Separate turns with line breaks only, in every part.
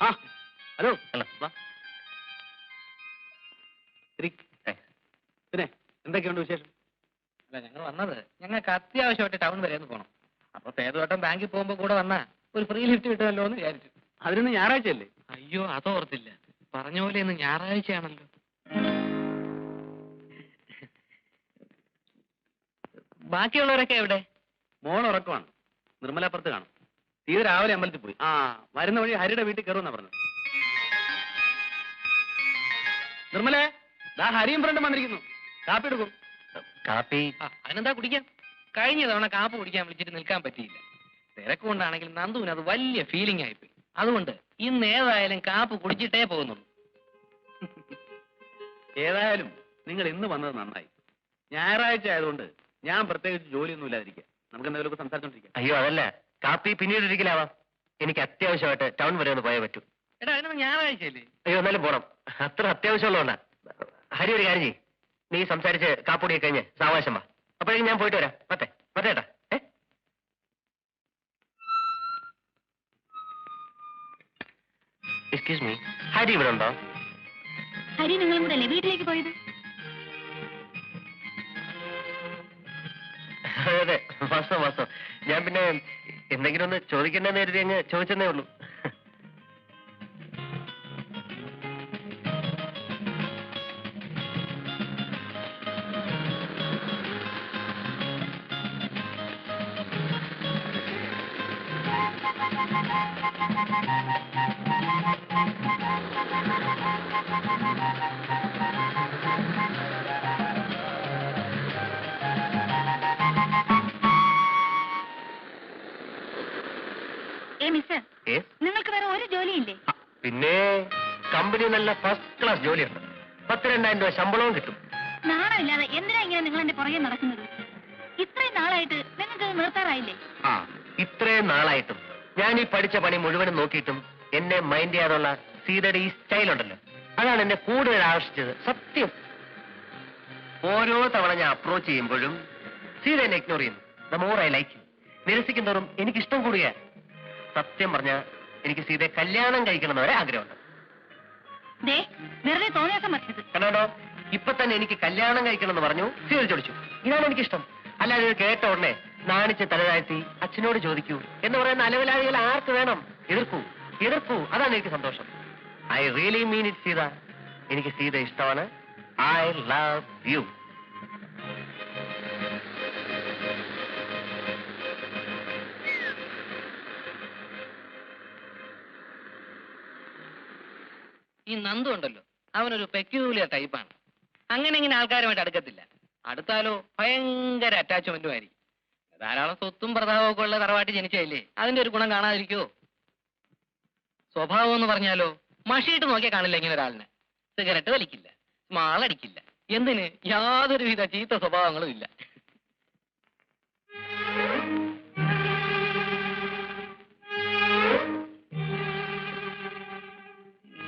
ആ ഹലോ പിന്നെ എന്തൊക്കെയുണ്ട് വിശേഷം?
അല്ല, ഞങ്ങൾ വന്നത് ഞങ്ങൾക്ക് അത്യാവശ്യമായിട്ട് ടൗൺ വരെ ഒന്ന് പോകണം. അപ്പൊ സേതുവട്ടം ബാങ്കിൽ പോകുമ്പോ കൂടെ വന്നാ ഒരു ഫ്രീ ലിഫ്റ്റ് കിട്ടുമല്ലോ എന്ന് വിചാരിച്ചു.
അതിനൊന്ന് ഞായറാഴ്ചയല്ലേ?
അയ്യോ, അതോർത്തില്ല. പറഞ്ഞ പോലെ ഇന്ന് ഞായറാഴ്ചയാണല്ലോ. ബാക്കിയുള്ളവരൊക്കെ എവിടെ?
മോൾ ഉറക്കമാണ്. നിർമ്മലാപ്പുറത്ത് കാണും. തീരെ രാവിലെ അമ്പലത്തിൽ പോയി. ആ വരുന്ന വഴി ഹരിയുടെ വീട്ടിൽ കയറുമെന്നാ പറഞ്ഞത്. നിർമ്മലേ, ദാ ഹരിയും ഫ്രണ്ടും വന്നിരിക്കുന്നു. കാപ്പി എടുക്കും.
കാപ്പി അതിനെന്താ കുടിക്കാം. കഴിഞ്ഞ തവണ കാപ്പി കുടിക്കാൻ വിളിച്ചിട്ട് നിൽക്കാൻ പറ്റിയില്ല. തിരക്കുകൊണ്ടാണെങ്കിൽ നന്ദുവിന് അത് വലിയ ഫീലിംഗ് ആയിപ്പോയി. അതുകൊണ്ട് ഇന്ന് ഏതായാലും കാപ്പ് കുടിച്ചിട്ടേ പോകുന്നുള്ളൂ.
ഏതായാലും നിങ്ങൾ ഇന്ന് വന്നത് നന്നായി. ഞായറാഴ്ച ആയതുകൊണ്ട് ഞാൻ പ്രത്യേകിച്ച് ജോലിയൊന്നും ഇല്ലാതിരിക്കുക. നമുക്ക് എന്തെങ്കിലുമൊക്കെ സംസാരിച്ചോണ്ടിരിക്കാം.
അയ്യോ അതല്ല, കാപ്പി പിന്നീട് ഒരിക്കലാവാം. എനിക്ക് അത്യാവശ്യമായിട്ട് ടൗൺ വരെ ഒന്ന് പോയേ പറ്റൂ. എടാ, അതിനൊന്നും ഞായറാഴ്ചയല്ലേ? അയ്യോ, എന്നാലും പോണം. അത്ര അത്യാവശ്യമുള്ളതുകൊണ്ടാ. ഹരി ഒരു കാര്യം ചെയ്യ്, നീ സംസാരിച്ച് കാപ്പുടിയൊക്കെ കഴിഞ്ഞ് സാവകാശം വാ. അപ്പോഴേക്കും ഞാൻ പോയിട്ട് വരാം. പറ്റേട്ടാ. എക്സ്ക്യൂസ് മീ, ഹരി ഇവിടെ ഉണ്ടോ?
ഹരി നിങ്ങളും കൂടെ അല്ലേ വീട്ടിലേക്ക് പോയത്?
അതെ, വാസ്തവം. ഞാൻ പിന്നെ എന്തെങ്കിലും ഒന്ന് ചോദിക്കേണ്ടെന്ന് കരുതി അങ്ങ് ചോദിച്ചെന്നേ ഉള്ളൂ.
നിങ്ങൾക്ക് വേറെ ഒരു ജോലിയില്ലേ?
പിന്നെ കമ്പനി നല്ല ഫസ്റ്റ് ക്ലാസ് ജോലിയുണ്ട്. 10,000-2,000 രൂപ ശമ്പളവും കിട്ടും.
നാണമില്ലാതെ എന്തിനാ ഇങ്ങനെ നിങ്ങൾ എന്റെ പുറകെ നടക്കുന്നത്? ഇത്രയും നാളായിട്ട് നിങ്ങൾക്ക് നിർത്താറായില്ലേ?
ഇത്രയും നാളായിട്ടും ഞാൻ ഈ പഠിച്ച പണി മുഴുവനും നോക്കിയിട്ടും എന്നെ മൈൻഡ് ചെയ്യാതുള്ള സീതയുടെ ഈ സ്റ്റൈൽ ഉണ്ടല്ലോ, അതാണ് എന്നെ കൂടുതൽ ആകർഷിച്ചത്. സത്യം. ഓരോ തവണ ഞാൻ അപ്രോച്ച് ചെയ്യുമ്പോഴും സീത എന്നെ ഇഗ്നോർ ചെയ്യുന്നു. The more I like. നിരസിക്കും തോറും എനിക്കിഷ്ടം കൂടുക. സത്യം പറഞ്ഞ എനിക്ക് സീതയെ കല്യാണം കഴിക്കണം വരെ ആഗ്രഹമുണ്ട്. കണ്ടോ, ഇപ്പൊ തന്നെ എനിക്ക് കല്യാണം കഴിക്കണം എന്ന് പറഞ്ഞു സീത ചോദിച്ചു. ഇതാണ് എനിക്കിഷ്ടം. അല്ലാതെ കേട്ട ഉടനെ നാണിച്ച് തലതാഴ്ത്തി അച്ഛനോട് ചോദിക്കൂ എന്ന് പറയുന്ന അലവലാദികൾ ആർക്ക് വേണം? എതിർക്കൂ. അതാണ് എനിക്ക് സന്തോഷം. I really mean it Sita. എനിക്ക് സീത ഇഷ്ടമാണ്. I love you. ഈ നന്ദു ഉണ്ടല്ലോ, അവനൊരു പെക്യൂലിയർ ടൈപ്പാണ്. അങ്ങനെ ഇങ്ങനെ ആൾക്കാരുമായിട്ട് അടുക്കത്തില്ല. അടുത്താലോ ഭയങ്കര അറ്റാച്ച്മെന്റും ആയിരിക്കും. ധാരാളം സ്വത്തും പ്രതാപവും ഒക്കെ ഉള്ള തറവാട്ടി ജനിച്ചല്ലേ, അതിന്റെ ഒരു ഗുണം കാണാതിരിക്കുവോ? സ്വഭാവം എന്ന് പറഞ്ഞാലോ, മഷിയിട്ട് നോക്കിയാൽ കാണില്ല ഇങ്ങനെ ഒരാളിനെ. സിഗരറ്റ് വലിക്കില്ല, സ്മാളടിക്കില്ല, എന്തിന് യാതൊരുവിധ ചീത്ത സ്വഭാവങ്ങളും ഇല്ല.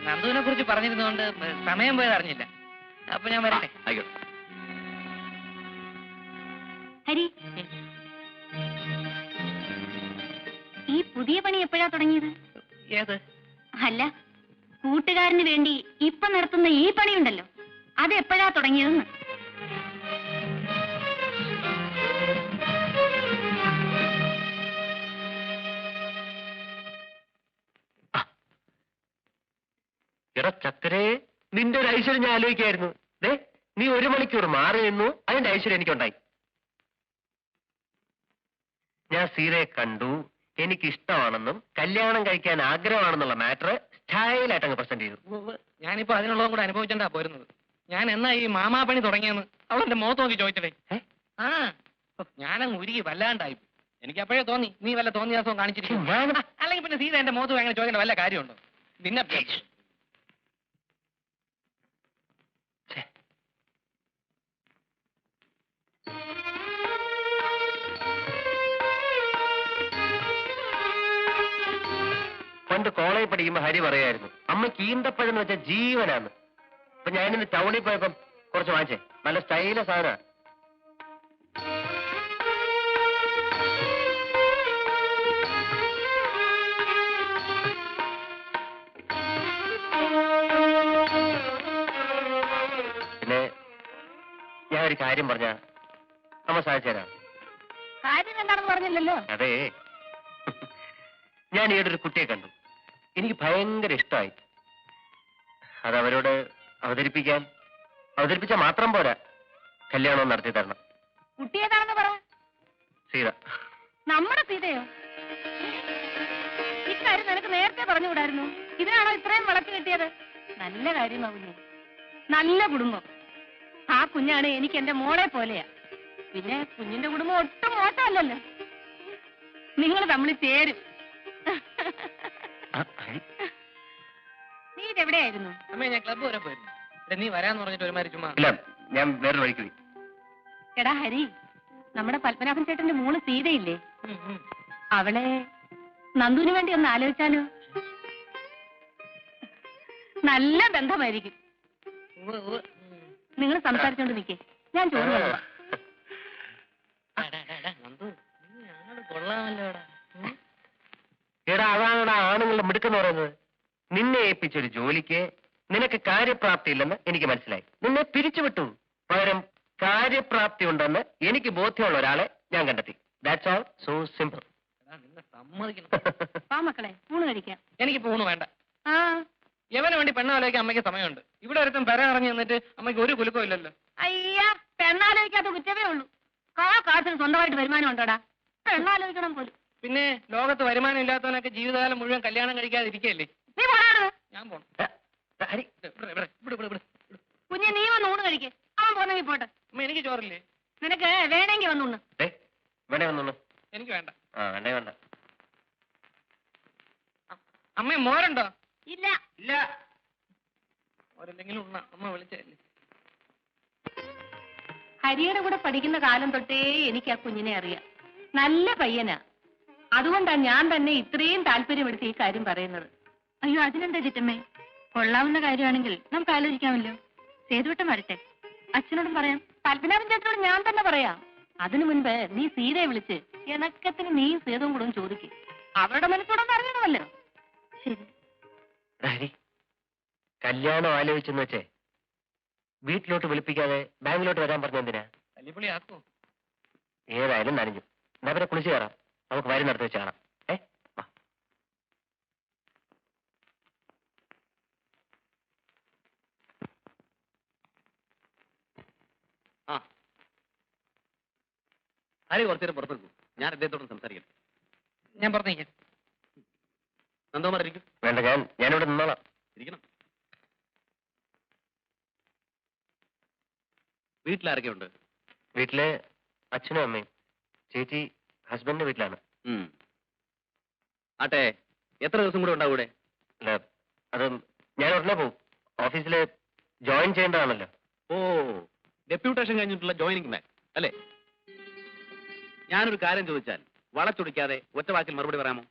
നന്ദുവിനെ കുറിച്ച് പറഞ്ഞിരുന്നോണ്ട് സമയം പോയത് അറിഞ്ഞില്ല. അപ്പൊ ഞാൻ വരട്ടെ.
ഹരി, ഈ പുതിയ പണി എപ്പോഴാ തുടങ്ങിയത്?
ഏത്?
അല്ല, കൂട്ടുകാരന് വേണ്ടി ഇപ്പൊ നടത്തുന്ന ഈ പണിയുണ്ടല്ലോ, അത് എപ്പോഴാ തുടങ്ങിയതെന്ന്.
ചക്കരേ, നിന്റെ ഒരു ഐശ്വര്യം ഞാൻ ആലോചിക്കായിരുന്നു. നീ 1 മണിക്കൂർ മാറി നിന്നു, അതിന്റെ ഐശ്വര്യം എനിക്കുണ്ടായി. ഞാൻ സീതയെ കണ്ടു, എനിക്ക് ഇഷ്ടമാണെന്നും കല്യാണം കഴിക്കാൻ ആഗ്രഹമാണെന്നുള്ള മാറ്റർ സ്റ്റൈലായിട്ട് അങ്ങ് പ്രസന്റ് ചെയ്തു. ഞാനിപ്പോ അതിനുള്ളതും കൂടെ അനുഭവിച്ചാ പോരുന്നത്. ഞാൻ എന്നാ ഈ മാമാപ്പണി തുടങ്ങിയെന്ന് അവളെന്റെ മുഖത്ത് നോക്കി ചോദിച്ചതേ. ഞാനങ്ങ് ഉരുകി വല്ലാണ്ടായി. എനിക്ക് അപ്പോഴേ തോന്നി നീ വല്ല തോന്നിയാസവും കാണിച്ചിരിക്കും. അല്ലെങ്കിൽ പിന്നെ സീത എന്റെ മുഖത്ത് അങ്ങനെ ചോദിക്കേണ്ട വല്ല കാര്യമുണ്ടോ? നിന്നെ പണ്ട് കോളേജ് പഠിക്കുമ്പോ ഹരി പറയായിരുന്നു, അമ്മയ്ക്ക് ഈന്തപ്പഴം എന്ന് വെച്ചാൽ ജീവനാണ്. അപ്പൊ ഞാനിന്ന് ടൗണിൽ പോയപ്പം കുറച്ച് വാങ്ങിച്ചേ. നല്ല സ്റ്റൈല സാധന.
കാര്യം പറഞ്ഞ അമ്മ സാധിച്ചേരാ.
കാര്യം എന്താണെന്ന് പറഞ്ഞില്ലല്ലോ.
അതെ, ഞാൻ ഈയിടെ ഒരു കുട്ടിയെ കണ്ടു. എനിക്ക് ഭയങ്കര ഇഷ്ടമായി. അത് അവരോട് അവതരിപ്പിച്ചാൽ മാത്രം പോരാ, കല്യാണം നടത്തി തരണം.
കുട്ടി ഏതാണെന്ന് പറ.
സീത.
നമ്മുടെ സീതയോ? ഇക്കാര്യം നിനക്ക് നേരത്തെ പറഞ്ഞുകൂടായിരുന്നു. ഇതിനാണോ ഇത്രയും വളർത്തി കിട്ടിയത്? നല്ല കാര്യമാവുന്നു. നല്ല കുടുംബം. ആ കുഞ്ഞാണ് എനിക്ക് എന്റെ മോളെ പോലെയാ. പിന്നെ കുഞ്ഞിന്റെ കുടുംബം ഒട്ടും മോശമല്ലല്ലോ. നിങ്ങൾ തമ്മിൽ ചേരും. നീ ഇതെവിടെയായിരുന്നു?
അമ്മേ, ഞാൻ ക്ലബ്ബ് വരെ പോയിരുന്നു. നീ വരാന്ന് പറഞ്ഞിട്ട് ഒരുമാതിരി ചുമ്മാ.
ഇല്ല, ഞാൻ വേറെ വഴിക്ക് പോയി.
എടാ ഹരി, നമ്മുടെ പത്മനാഭൻ ചേട്ടന്റെ മോള് സീതയില്ലേ, അവളെ നന്ദുവിന് വേണ്ടി ഒന്ന് ആലോചിച്ചാലോ? നല്ല ബന്ധമായിരിക്കും. നിങ്ങൾ സംസാരിച്ചോണ്ട് നിൽക്കേ, ഞാൻ ചോറ് കൊണ്ടുവാ.
കൊള്ളാമല്ലോടാ.
എടാ, അതാണ് ആണുങ്ങളുടെ മിടുക്കെന്ന് പറയുന്നത്. നിന്നെ ഏൽപ്പിച്ചൊരു ജോലിക്ക് നിനക്ക് കാര്യപ്രാപ്തി ഇല്ലെന്ന് എനിക്ക് മനസ്സിലായി. നിന്നെ പിരിച്ചുവിട്ടു. പകരം കാര്യപ്രാപ്തി ഉണ്ടെന്ന് എനിക്ക് ബോധ്യമുള്ള ഒരാളെ ഞാൻ കണ്ടെത്തി. That's all. So simple.
നിന്നെ സമ്മതിക്കണം.
വാ മക്കളെ, ഊണ് കഴിക്കാം.
എനിക്ക് പൂണ് വേണ്ട.
ആ,
യവന് വേണ്ടി പെണ്ണാലോചിക്കാൻ അമ്മയ്ക്ക് സമയമുണ്ട്. ഇവിടെ ഒരുത്തം പെര ഇറങ്ങി നിന്നിട്ട് അമ്മയ്ക്ക് ഒരു കുലുക്കവും ഇല്ലല്ലോ.
അയ്യാ, പെണ്ണാലോചിക്കാത്ത കുറ്റമേ ഉള്ളൂ. കാശിന് സ്വന്തമായിട്ട് വരുമാനം ഉണ്ടോടാ? പെണ്ണാലോചിക്കണം പോലും.
പിന്നെ ലോകത്ത് വരുമാനം ഇല്ലാത്തവനൊക്കെ ജീവിതകാലം മുഴുവൻ കല്യാണം കഴിക്കാതെ ഇരിക്കല്ലേ?
നീ പോടാണ്.
ഞാൻ പോണം.
ഹരി,
കുഞ്ഞെ, നീ വന്ന് ഊണ് കഴിക്കേ. അവൻ പോന്നെങ്കിൽ പോട്ടെ.
അമ്മ, എനിക്ക് ചോറില്ലേ?
നിനക്ക് വേണമെങ്കിൽ വന്നുണ്ട്.
വേണേ വന്നോളൂ.
എനിക്ക് വേണ്ട.
വേണ്ടേ വേണ്ട.
അമ്മ, മോരുണ്ടോ?
ഇല്ല.
ഇല്ല.
മോരെന്തെങ്കിലും ഉണ്ണ. അമ്മ വിളിച്ചല്ലേ.
ഹരിയുടെ കൂടെ പഠിക്കുന്ന കാലം തൊട്ടേ എനിക്ക് ആ കുഞ്ഞിനെ അറിയാം. നല്ല പയ്യനാ. അതുകൊണ്ടാണ് ഞാൻ തന്നെ ഇത്രയും താല്പര്യമെടുത്ത് ഈ കാര്യം പറയുന്നത്. അയ്യോ, അതിനെന്താ ചിറ്റമ്മേ? കൊള്ളാവുന്ന കാര്യമാണെങ്കിൽ നമുക്ക് ആലോചിക്കാമല്ലോ. സേതുവട്ടം വരട്ടെ, അച്ഛനോടും പറയാം, പത്മനാഭൻ ചേട്ടനോട് ഞാൻ തന്നെ പറയാം. അതിനു മുൻപ് നീ സീതയെ വിളിച്ച് ഇണക്കത്തിന് നീയും സേതുവും കൂടെ ചോദിക്കും. അവരുടെ മനസ്സോടൊന്നും അറിയണമല്ലോ. ശരി.
ഹരി, കല്യാണം ആലോചിച്ചെന്ന് വെച്ചേ വീട്ടിലോട്ട് വിളിപ്പിക്കാതെ ബാങ്കിലോട്ട് വരാൻ പറഞ്ഞെന്തിനാ?
തല്ലിപ്പൊളി ആക്കോ?
ഏതായാലും നനഞ്ഞു. എന്നാ പിന്നെ കുളിച്ച് കയറാം. നമുക്ക് വരി നടത്തി വെച്ച് കാണാം.
ഹരി കുറച്ചേരം പുറത്തെടുക്കും. ഞാൻ അദ്ദേഹത്തോടും സംസാരിക്കാം.
ഞാൻ പുറത്തേക്കാം.
നന്ദകുമാർ ഇരിക്കും.
വേണ്ട, ഞാനിവിടെ നിന്നോളാം.
ഇരിക്കണം. വീട്ടിലാരൊക്കെ ഉണ്ട്?
വീട്ടിലെ അച്ഛനും അമ്മയും. ചേച്ചി ഹസ്ബൻഡിന്റെ വീട്ടിലാണ്.
ആട്ടെ, എത്ര ദിവസം കൂടെ ഉണ്ടാവും ഇവിടെ?
അല്ല, അത് ഞാൻ ഉടനെ പോകും. ഓഫീസിൽ ജോയിൻ ചെയ്യേണ്ടതാണല്ലോ.
ഓ, ഡെപ്യൂട്ടേഷൻ കഴിഞ്ഞിട്ടുള്ള ജോയിനിങ് ബാക്ക് അല്ലേ? ഞാനൊരു കാര്യം ചോദിച്ചാൽ വളച്ചൊടിക്കാതെ ഒറ്റ വാക്കിൽ മറുപടി പറയാമോ?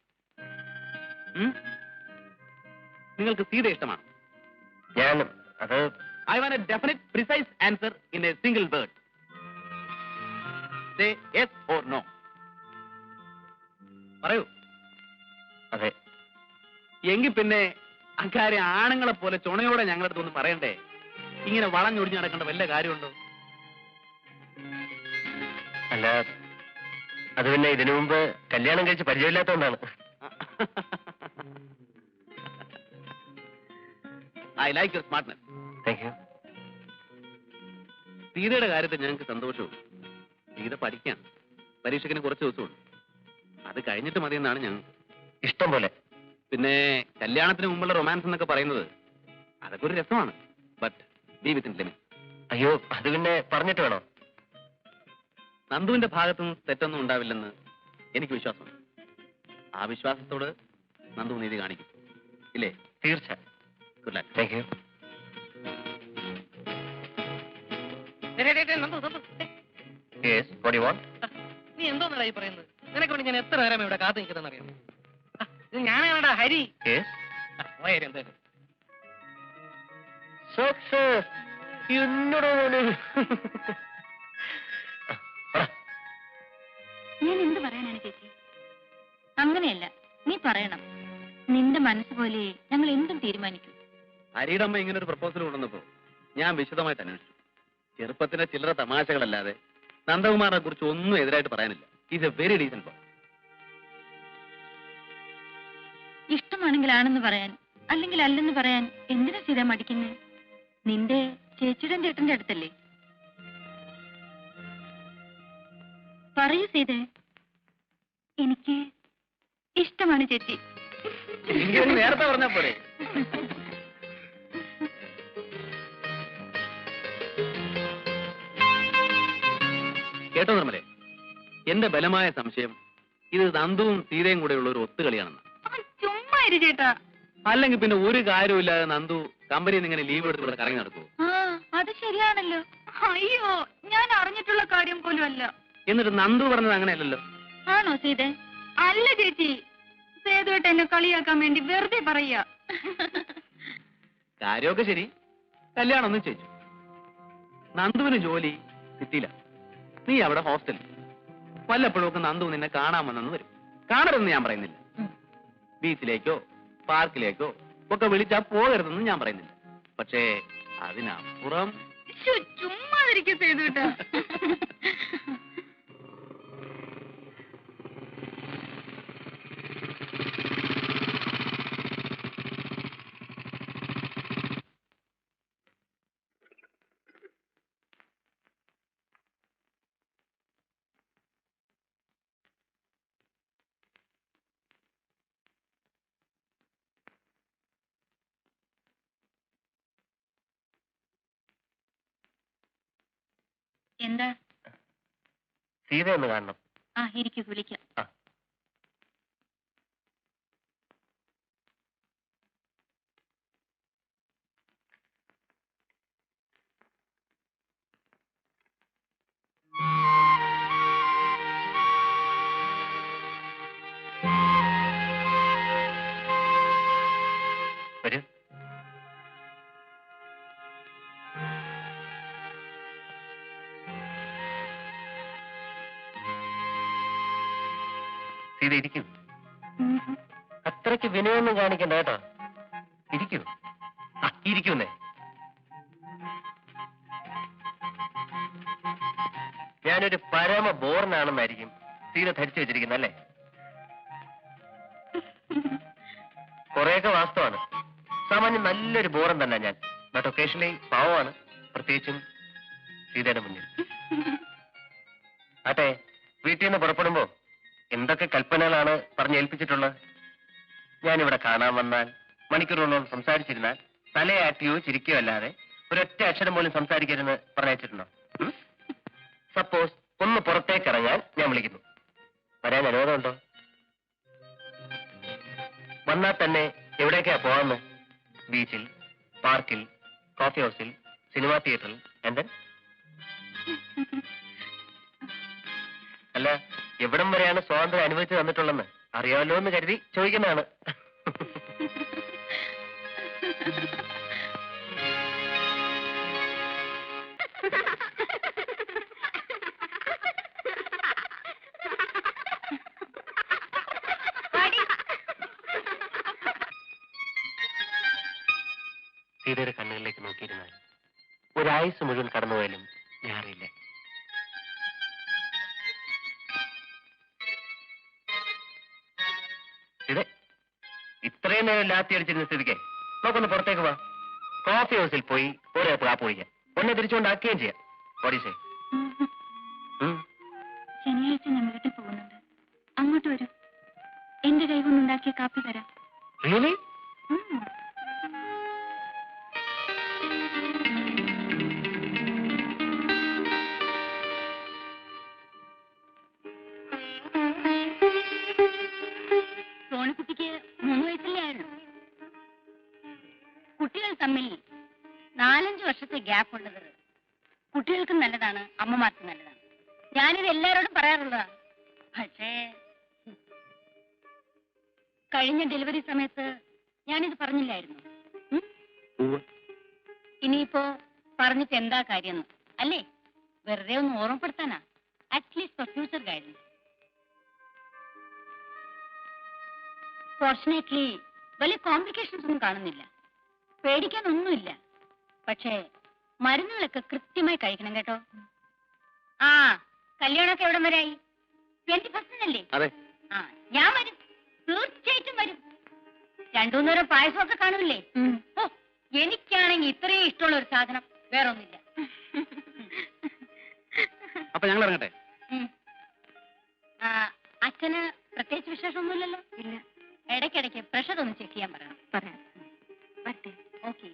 നിങ്ങൾക്ക് സീത ഇഷ്ടമാണ്?
അത്
I want a definite, precise answer in a single word. Say yes or no. പറയൂ.
അതെ.
എങ്കിൽ പിന്നെ അക്കാര്യം ആണുങ്ങളെ പോലെ ചുണയോടെ ഞങ്ങളുടെ അടുത്തൊന്ന് പറയണ്ടേ? ഇങ്ങനെ വളഞ്ഞൊടിഞ്ഞ് നടക്കേണ്ട വല്ല കാര്യമുണ്ടോ?
അല്ല, അത് പിന്നെ ഇതിനു മുമ്പ് കല്യാണം കഴിച്ച് പരിചയമില്ലാത്തതുകൊണ്ടാണ്.
I like your smartness.
Thank you.
സീതയുടെ കാര്യത്തിൽ ഞങ്ങൾക്ക് സന്തോഷവും. സീത പഠിക്കാൻ പരീക്ഷയ്ക്കിന് കുറച്ച് ദിവസമുണ്ട്. അത് കഴിഞ്ഞിട്ട് മതിയെന്നാണ് ഞങ്ങൾ.
ഇഷ്ടം പോലെ.
പിന്നെ കല്യാണത്തിന് മുമ്പുള്ള റൊമാൻസ് എന്നൊക്കെ പറയുന്നത് അതൊക്കെ ഒരു രസമാണ്. But B within limit.
അയ്യോ, അത് പിന്നെ പറഞ്ഞിട്ട് വേണോ?
നന്ദുവിന്റെ ഭാഗത്തുനിന്ന് തെറ്റൊന്നും ഉണ്ടാവില്ലെന്ന് എനിക്ക് വിശ്വാസമുണ്ട്. ആ വിശ്വാസത്തോട് നന്ദു നീതി കാണിക്കും, ഇല്ലേ?
തീർച്ച.
Good luck.
Thank you. Yes, what do you want?
നീ എന്തോന്നാ ഈ പറയുന്നത്? നിനക്ക് വേണ്ടി ഞാൻ എത്ര നേരം ഇവിടെ കാത്തു നിൽക്കുന്ന അറിയാം. ഇത് ഞാനാണടാ ഹരി.
Yes.
എന്തായാലും
Success. എന്നോട്
ഞാൻ എന്ത് പറയാനാണ് ചേച്ചി? അങ്ങനെയല്ല, നീ പറയണം. നിന്റെ മനസ്സ് പോലെ ഞങ്ങൾ എന്തും തീരുമാനിക്കും.
ഹരിയുടെ അമ്മ ഇങ്ങനെ ഒരു പ്രപ്പോസൽ കൊണ്ടുവന്നപ്പോ ഞാൻ വിശദമായിട്ട് അന്വേഷിച്ചു. ചെറുപ്പത്തിന്റെ ചില്ലറ തമാശകളല്ലാതെ നന്ദകുമാറിനെ കുറിച്ച് ഒന്നും എതിരായിട്ട് പറയാനില്ല. Is A very decent boy.
ഇഷ്ടമാണെങ്കിൽ ആണെന്ന് പറയാൻ, അല്ലെങ്കിൽ അല്ലെന്ന് പറയാൻ എന്തിനാ സീത മടിക്കുന്നേ? നിന്റെ ചേച്ചിയുടെ ചേട്ടന്റെ അടുത്തല്ലേ? പറയൂ സീതേ. എനിക്ക് ഇഷ്ടമാണ് ചേച്ചി.
എനിക്ക് നേരത്തെ പറഞ്ഞാ പോരെ. കേട്ടോ നിർമ്മലേ, എന്റെ ബലമായ സംശയം ഇത് നന്ദുവും സീതയും കൂടെയുള്ള ഒരു ഒത്തുകളിയാണെന്ന്.
ചുമ്മാ ഇരു ചേട്ടാ.
അല്ലെങ്കിൽ പിന്നെ ഒരു കാര്യമില്ലാതെ നന്ദു കമ്പനിയിൽ നിന്ന് ഇങ്ങനെ ലീവ് എടുത്ത് ഇവിടെ കറങ്ങി നടക്കുമോ?
അത് ശരിയാണല്ലോ. അയ്യോ, ഞാൻ അറിഞ്ഞിട്ടുള്ള കാര്യം പോലും അല്ല.
എന്നിട്ട് നന്ദു പറഞ്ഞത് അങ്ങനെയല്ലല്ലോ.
ആണോ സീതേ? അല്ല ചേച്ചി, സേതുവേട്ട എന്നെ കളിയാക്കാൻ വേണ്ടി വെറുതെ പറയാ.
കാര്യമൊക്കെ ശരി, കല്യാണം ഒന്നും ചെയ്തു. നന്ദുവിന് ജോലി കിട്ടിയില്ല, നീ അവിടെ ഹോസ്റ്റലിൽ. വല്ലപ്പോഴും ഒക്കെ നന്ദു നിന്നെ കാണാമെന്നു വരും. കാണരുതെന്ന് ഞാൻ പറയുന്നില്ല. ബീച്ചിലേക്കോ പാർക്കിലേക്കോ ഒക്കെ വിളിച്ചാൽ പോകരുതെന്ന് ഞാൻ പറയുന്നില്ല. പക്ഷേ അതിനപ്പുറം
ചുമ്മാതിരിക്കും സേതുവേട്ട. എന്താ?
സീത ഒന്ന് കാണണം.
ഇരിക്കൂ, വിളിക്കാം.
വരൂ. സീത ഇരിക്കൂ. അത്രയ്ക്ക് വിനയൊന്നും കാണിക്കണ്ട കേട്ടോ. ഇരിക്കൂ. ഇരിക്കുന്നേ. ഞാനൊരു പരമ ബോറിനാണെന്നായിരിക്കും സീത ധരിച്ചു വെച്ചിരിക്കുന്നത് അല്ലേ? കുറെയൊക്കെ വാസ്തവാണ്. സാമാന്യം നല്ലൊരു ബോറൻ തന്നെ ഞാൻ. ബട്ട് ഒക്കേഷണലി പാവമാണ്, പ്രത്യേകിച്ചും സീതയുടെ മുന്നിൽ. ആട്ടെ, വീട്ടിൽ നിന്ന് പുറപ്പെടുമ്പോ എന്തൊക്കെ കൽപ്പനകളാണ് പറഞ്ഞേൽപ്പിച്ചിട്ടുള്ളത്? ഞാനിവിടെ കാണാൻ വന്നാൽ മണിക്കൂറുകളോളം സംസാരിച്ചിരുന്നാൽ തലയാട്ടിയോ ചിരിക്കുകയോ അല്ലാതെ ഒരൊറ്റ അക്ഷരം പോലും സംസാരിക്കരുതെന്ന് പറഞ്ഞയച്ചിട്ടുണ്ടോ? സപ്പോസ് ഒന്ന് പുറത്തേക്ക് ഇറങ്ങാൻ ഞാൻ വിളിക്കുന്നു, വരാൻ അനുവാദമുണ്ടോ? വന്നാൽ തന്നെ എവിടേക്കാ പോവാന്ന്? ബീച്ചിൽ, പാർക്കിൽ, കോഫി ഹൗസിൽ, സിനിമാ തിയേറ്ററിൽ, എന്ത്? അല്ല, എവിടം വരെയാണ് സ്വാതന്ത്ര്യം അനുവദിച്ചു തന്നിട്ടുള്ളതെന്ന് അറിയാമല്ലോ എന്ന് കരുതി ചോദിക്കുന്നതാണ്. സീതയുടെ കണ്ണുകളിലേക്ക് നോക്കിയിരുന്നാൽ ഒരായുസ് മുഴുവൻ കടന്നുപോയാലും ഞാൻ അറിയില്ല. ഇത് ഇത്രയും നേരം ലാത്തി അടിച്ചിരുന്ന സ്ഥിതിക്ക് നമുക്കൊന്ന് പുറത്തേക്ക് പോവാം. കോഫി ഹൗസിൽ പോയി ഓരോ കാപ്പ് കുടിക്കാം, ഒന്നെ തിരിച്ചുകൊണ്ടാക്കുകയും ചെയ്യാം. ഓടീസേ,
ശനിയാഴ്ച ഞാൻ വീട്ടിൽ പോകുന്നുണ്ട്, അങ്ങോട്ട് വരും. എന്റെ കൈ കൊണ്ടുണ്ടാക്കിയ കാപ്പി തരാം.
റിയലി?
സോണിക്കുട്ടിക്ക് 3 വയസ്സല്ലേ ആയുള്ളൂ. കുട്ടികൾ തമ്മിൽ 4-5 വർഷത്തെ ഗ്യാപ്പ് ഉള്ളത് കുട്ടികൾക്കും നല്ലതാണ്, അമ്മമാർക്കും നല്ലതാണ്. ഞാനിത് എല്ലാവരോടും പറയാറുള്ളതാണ്. പക്ഷേ കഴിഞ്ഞ ഡെലിവറി സമയത്ത് ഞാനിത് പറഞ്ഞില്ലായിരുന്നു. ഇനിയിപ്പോ പറഞ്ഞിട്ട് എന്താ കാര്യം അല്ലേ? വെറുതെ ഒന്ന് ഓർമ്മപ്പെടുത്താനാ, at least for future guidance. Fortunately വലിയ കോംപ്ലിക്കേഷൻസ് ഒന്നും കാണുന്നില്ല, പേടിക്കാനൊന്നുമില്ല. പക്ഷേ മരുന്നുകളൊക്കെ കൃത്യമായി കഴിക്കണം കേട്ടോ. ആ കല്യാണമൊക്കെ എവിടം വരായി? 21
അതെ.
ആ ഞാൻ വരും, തീർച്ചയായിട്ടും വരും. 2-3 നേരം പായസമൊക്കെ കാണൂല്ലേ? ഓ എനിക്കാണെങ്കിൽ ഇത്രയും ഇഷ്ടമുള്ള ഒരു സാധനം വേറെ ഒന്നില്ല.
അപ്പൊ ഞങ്ങൾ ഇറങ്ങട്ടെ.
അച്ഛന് പ്രത്യേകിച്ച് വിശേഷമൊന്നുമില്ലല്ലോ? ഇല്ല. ഇടയ്ക്കിടയ്ക്ക് പ്രഷർ ഒന്ന് ചെക്ക് ചെയ്യാൻ പറയണം. പറയാം. ഓക്കെ.